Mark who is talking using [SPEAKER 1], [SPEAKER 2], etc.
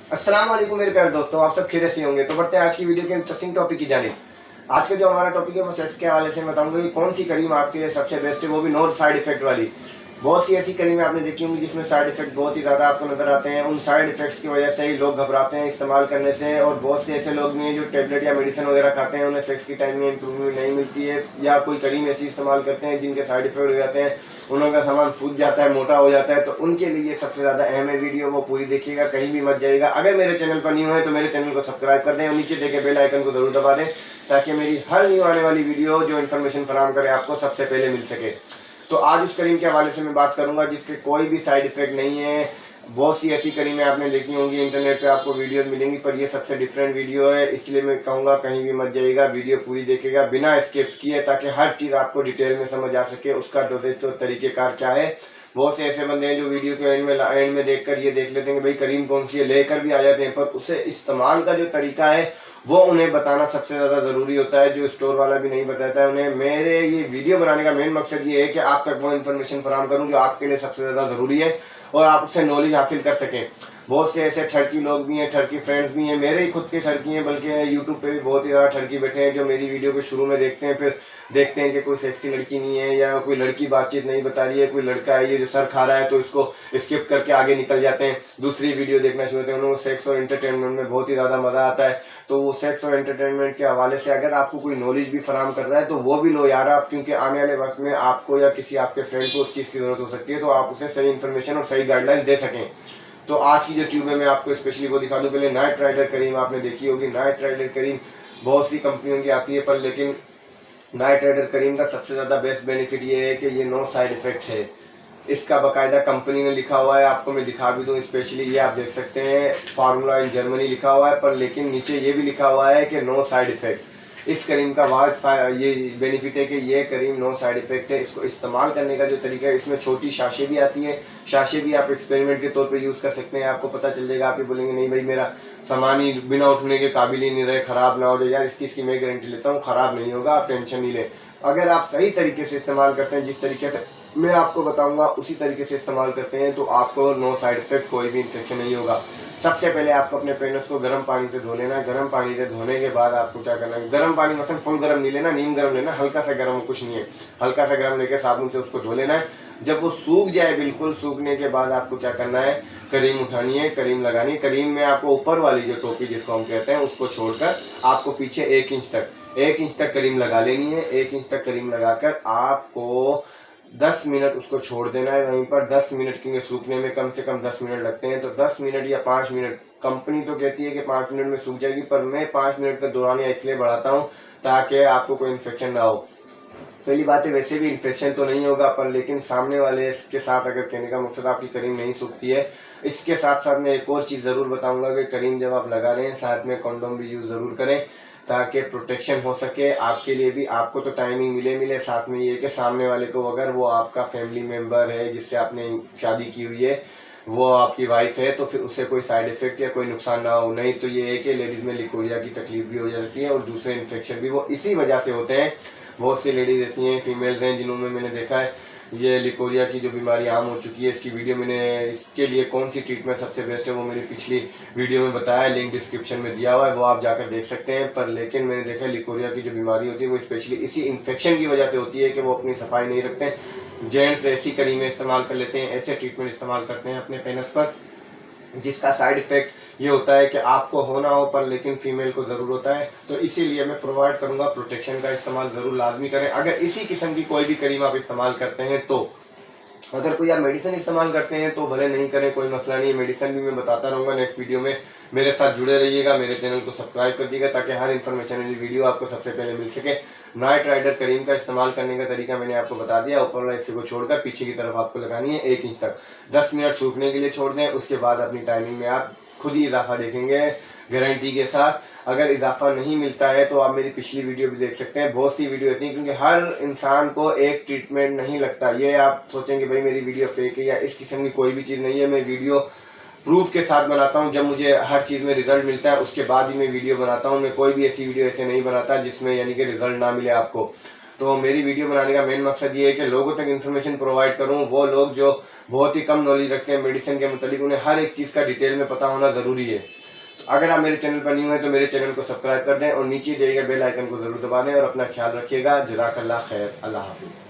[SPEAKER 1] अस्सलाम वालेकुम मेरे प्यारे दोस्तों, आप सब खैरियत से होंगे। तो बढ़ते हैं आज की वीडियो के इंटरेस्टिंग टॉपिक की जानिब। आज का जो हमारा टॉपिक है वो सेक्स के हवाले से बताऊंगा कि कौन सी क्रीम आपके लिए सबसे बेस्ट है, वो भी नो साइड इफेक्ट वाली। बहुत सी ऐसी क्रीमें आपने देखी होंगी जिसमें साइड इफेक्ट बहुत ही ज़्यादा आपको नजर आते हैं। उन साइड इफेक्ट्स की वजह से ही लोग घबराते हैं इस्तेमाल करने से, और बहुत से ऐसे लोग भी हैं जो टेबलेट या मेडिसिन वगैरह खाते हैं, उन्हें सेक्स की टाइम में इंप्रूवमेंट नहीं मिलती है, या कोई क्रीम ऐसी इस्तेमाल करते हैं जिनके साइड इफेक्ट हो जाते हैं, उनका सामान फूट जाता है, मोटा हो जाता है। तो उनके लिए सबसे ज़्यादा अहम है वीडियो, वो पूरी देखिएगा, कहीं भी मत जाइएगा। अगर मेरे चैनल पर न्यू है तो मेरे चैनल को सब्सक्राइब कर दें और नीचे देखे बेल आइकन को जरूर दबा दें, ताकि मेरी हर न्यू आने वाली वीडियो जो इन्फॉर्मेशन फराहम करे आपको सबसे पहले मिल सके। तो आज उस क्रीम के हवाले से मैं बात करूंगा जिसके कोई भी साइड इफेक्ट नहीं है। बहुत सी ऐसी क्रीमें आपने देखी होंगी, इंटरनेट पे आपको वीडियोस मिलेंगी, पर ये सबसे डिफरेंट वीडियो है, इसलिए मैं कहूँगा कहीं भी मत जाइएगा, वीडियो पूरी देखिएगा बिना स्किप किए, ताकि हर चीज़ आपको डिटेल में समझ आ सके, उसका डोजेज तो तरीक़ेकार क्या है। बहुत से ऐसे बंदे हैं जो वीडियो के एंड में देखकर ये देख लेते हैं कि भाई क्रीम कौन सी है, लेकर भी आ जाते हैं, पर उसे इस्तेमाल का जो तरीका है वो उन्हें बताना सबसे ज़्यादा ज़रूरी होता है, जो स्टोर वाला भी नहीं बताता है उन्हें। मेरे ये वीडियो बनाने का मेन मकसद ये है कि आप तक वो इन्फॉर्मेशन फराहम करूं जो आपके लिए सबसे ज़्यादा ज़रूरी है और आप उससे नॉलेज हासिल कर सकें। बहुत से ऐसे ठरकी लोग भी हैं, ठरकी फ्रेंड्स भी हैं, मेरे ही खुद के ठरकी हैं, बल्कि यूट्यूब पे भी बहुत ही ज़्यादा ठरकी बैठे हैं जो मेरी वीडियो को शुरू में देखते हैं, फिर देखते हैं कि कोई सेक्सी लड़की नहीं है या कोई लड़की बातचीत नहीं बता रही है, कोई लड़का है ये जो सर खा रहा है, तो इसको स्किप करके आगे निकल जाते हैं, दूसरी वीडियो देखना शुरू होते हैं। उन्हें सेक्स और एंटरटेनमेंट में बहुत ही ज़्यादा मज़ा आता है। तो वो सेक्स और एंटरटेनमेंट के हवाले से अगर आपको कोई नॉलेज भी फराहम कर रहा है तो वो भी लो यार आप, क्योंकि आने वाले वक्त में आपको या किसी आपके फ्रेंड को उस चीज़ की ज़रूरत हो सकती है, तो आप उसे सही इन्फॉर्मेशन और सही गाइडलाइंस दे सकें। तो आज की जो ट्यूब है मैं आपको स्पेशली वो दिखा दूं। पहले नाइट्राइडर क्रीम आपने देखी होगी। नाइट्राइडर क्रीम बहुत सी कंपनियों की आती है, पर लेकिन नाइट्राइडर क्रीम का सबसे ज़्यादा बेस्ट बेनिफिट ये है कि ये नो साइड इफेक्ट है। इसका बाकायदा कंपनी ने लिखा हुआ है, आपको मैं दिखा भी दूं स्पेशली, ये आप देख सकते हैं, फार्मूला इन जर्मनी लिखा हुआ है, पर लेकिन नीचे ये भी लिखा हुआ है कि नो साइड इफेक्ट। इस क्रीम का ये बेनिफिट है कि ये क्रीम नो साइड इफेक्ट है। इसको इस्तेमाल करने का जो तरीका है, इसमें छोटी शाशे भी आती है, शाशे भी आप एक्सपेरिमेंट के तौर पे यूज़ कर सकते हैं, आपको पता चल जाएगा। आप ही बोलेंगे नहीं भाई मेरा सामान ही बिना उठने के काबिल ही नहीं रहे, ख़राब ना हो जाए। यार इस चीज़ की मैं गारंटी लेता हूँ, ख़राब नहीं होगा, आप टेंशन नहीं लें। अगर आप सही तरीके से इस्तेमाल करते हैं, जिस तरीके से मैं आपको बताऊंगा उसी तरीके से इस्तेमाल करते हैं, तो आपको नो साइड इफेक्ट, कोई भी इन्फेक्शन नहीं होगा। सबसे पहले आपको अपने पेनिस को गर्म पानी से धो लेना है। गर्म पानी से धोने के बाद आपको क्या करना है, गर्म पानी मतलब फुल गर्म नहीं लेना, नीम गर्म लेना, हल्का सा गर्म, कुछ नहीं है, हल्का सा गर्म लेके साबुन से उसको धो लेना है। जब वो सूख जाए, बिल्कुल सूखने के बाद आपको क्या करना है, क्रीम उठानी है, क्रीम लगानी है। क्रीम में आपको ऊपर वाली जो टोपी जिसको हम कहते हैं उसको छोड़कर आपको पीछे 1 इंच तक क्रीम लगा लेनी है। 1 इंच तक क्रीम लगाकर आपको 10 मिनट उसको छोड़ देना है वहीं पर। 10 मिनट, क्योंकि सूखने में कम से कम 10 मिनट लगते हैं, तो 10 मिनट या 5 मिनट, कंपनी तो कहती है कि 5 मिनट में सूख जाएगी, पर मैं 5 मिनट का दौरान इसलिए बढ़ाता हूँ ताकि आपको कोई इन्फेक्शन ना हो। पहली बात है, वैसे भी इन्फेक्शन तो नहीं होगा, पर लेकिन सामने वाले के साथ, अगर कहने का मकसद आपकी क्रीम नहीं सूखती है। इसके साथ साथ मैं एक और चीज़ ज़रूर बताऊंगा कि क्रीम जब आप लगा रहे हैं साथ में कंडोम भी यूज़ ज़रूर करें, ताकि प्रोटेक्शन हो सके आपके लिए भी, आपको तो टाइमिंग मिले साथ में ये कि सामने वाले को, अगर वो आपका फैमिली मेम्बर है जिससे आपने शादी की हुई है, वो आपकी वाइफ है, तो फिर उससे कोई साइड इफेक्ट या कोई नुकसान ना हो। नहीं तो ये है कि लेडीज़ में लिकोरिया की तकलीफ भी हो जाती है और दूसरे इन्फेक्शन भी वो इसी वजह से होते हैं। बहुत सी लेडीज़ ऐसी हैं, फीमेल्स हैं, जिन्होंने मैंने देखा है ये लिकोरिया की जो बीमारी आम हो चुकी है। इसकी वीडियो मैंने, इसके लिए कौन सी ट्रीटमेंट सबसे बेस्ट है वो मेरी पिछली वीडियो में बताया है, लिंक डिस्क्रिप्शन में दिया हुआ है, वो आप जाकर देख सकते हैं। पर लेकिन मैंने देखा लिकोरिया की जो बीमारी होती है वो स्पेशली इसी इन्फेक्शन की वजह से होती है कि वो अपनी सफाई नहीं रखते हैं। जेंट्स ऐसी क्रीमें इस्तेमाल कर लेते हैं, ऐसे ट्रीटमेंट इस्तेमाल करते हैं अपने पेनिस पर, जिसका साइड इफेक्ट ये होता है कि आपको होना हो पर लेकिन फीमेल को ज़रूर होता है। तो इसीलिए मैं प्रोवाइड करूंगा, प्रोटेक्शन का इस्तेमाल ज़रूर लाजमी करें। अगर इसी किस्म की कोई भी क्रीम आप इस्तेमाल करते हैं तो, अगर कोई आप मेडिसिन इस्तेमाल करते हैं तो भले नहीं करें, कोई मसला नहीं है, मेडिसिन भी मैं बताता रहूँगा नेक्स्ट वीडियो में। मेरे साथ जुड़े रहिएगा, मेरे चैनल को सब्सक्राइब कर दीजिएगा ताकि हर इन्फॉर्मेशन वाली वीडियो आपको सबसे पहले मिल सके। नाइट्राइडर क्रीम का इस्तेमाल करने का तरीका मैंने आपको बता दिया। ऊपर वाले हिस्से को छोड़कर पीछे की तरफ आपको लगानी है 1 इंच तक, 10 मिनट सूखने के लिए छोड़ दें। उसके बाद अपनी टाइमिंग में आप खुद ही इजाफा देखेंगे गारंटी के साथ। अगर इजाफा नहीं मिलता है तो आप मेरी पिछली वीडियो भी देख सकते हैं, बहुत सी वीडियो ऐसी हैं, क्योंकि हर इंसान को एक ट्रीटमेंट नहीं लगता। ये आप सोचेंगे भाई मेरी वीडियो फेक है या इस किस्म की कोई भी चीज़ नहीं है। मैं वीडियो प्रूफ के साथ बनाता हूँ, जब मुझे हर चीज़ में रिजल्ट मिलता है उसके बाद ही मैं वीडियो बनाता हूँ। मैं कोई भी ऐसी वीडियो ऐसे नहीं बनाता जिसमें यानी कि रिजल्ट ना मिले आपको। तो मेरी वीडियो बनाने का मेन मकसद ये है कि लोगों तक इन्फॉर्मेशन प्रोवाइड करूँ। वो लोग जो बहुत ही कम नॉलेज रखते हैं मेडिसिन के मुतालिक, उन्हें हर एक चीज़ का डिटेल में पता होना ज़रूरी है। अगर आप मेरे चैनल पर न्यू हैं तो मेरे चैनल को सब्सक्राइब कर दें और नीचे दिए गए बेल आइकन को ज़रूर दबा दें और अपना ख्याल रखिएगा। जज़ाकल्लाह खैर। अल्लाह हाफिज़।